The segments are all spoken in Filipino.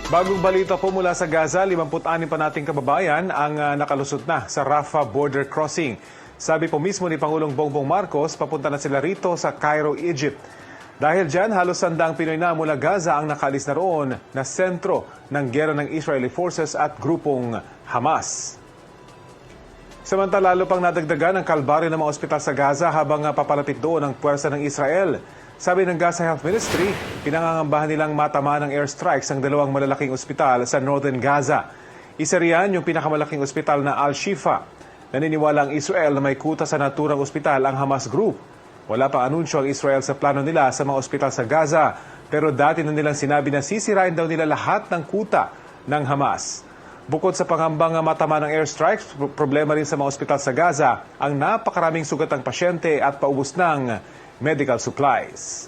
Bagong balita po mula sa Gaza, 56 pa nating kababayan ang nakalusot na sa Rafah border crossing. Sabi po mismo ni Pangulong Bongbong Marcos, papunta na sila rito sa Cairo, Egypt. Dahil dyan, halos 100 Pinoy na mula Gaza ang nakaalis na roon na sentro ng gera ng Israeli forces at grupong Hamas. Samantala, lalo pang nadagdagan ang kalbaryo ng mga ospital sa Gaza habang papalapit doon ang puwersa ng Israel. Sabi ng Gaza Health Ministry, pinangangambahan nilang matama ng airstrikes ang dalawang malalaking ospital sa Northern Gaza. Isa riyan yung pinakamalaking ospital na Al-Shifa. Naniniwala ang Israel na may kuta sa naturang ospital ang Hamas Group. Wala pang anunsyo ang Israel sa plano nila sa mga ospital sa Gaza, pero dati na nilang sinabi na sisirain daw nila lahat ng kuta ng Hamas. Bukod sa pangambang matama ng airstrikes, problema rin sa mga ospital sa Gaza ang napakaraming sugatang pasyente at paubos ng medical supplies.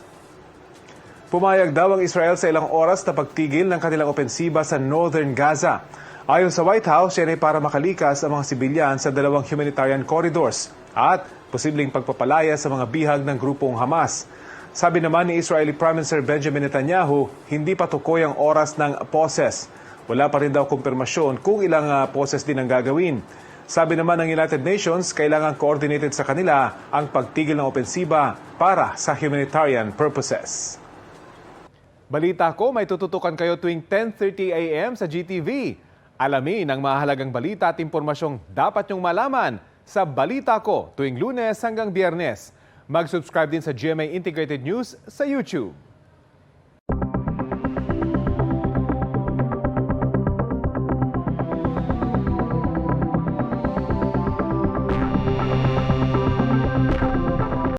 Pumayag daw ang Israel sa ilang oras na pagtigil ng kanilang opensiba sa Northern Gaza. Ayon sa White House, yan ay para makalikas ang mga sibilyan sa dalawang humanitarian corridors at posibleng pagpapalaya sa mga bihag ng grupong Hamas. Sabi naman ni Israeli Prime Minister Benjamin Netanyahu, hindi pa tukoy ang oras ng poses. Wala pa rin daw kumpirmasyon kung ilang poses din ang gagawin. Sabi naman ng United Nations, kailangan coordinated sa kanila ang pagtigil ng opensiba para sa humanitarian purposes. Balita ko, may tututukan kayo tuwing 10:30 a.m. sa GTV. Alamin ang mahalagang balita at impormasyong dapat nyong malaman sa Balita Ko tuwing Lunes hanggang Biyernes. Mag-subscribe din sa GMA Integrated News sa YouTube.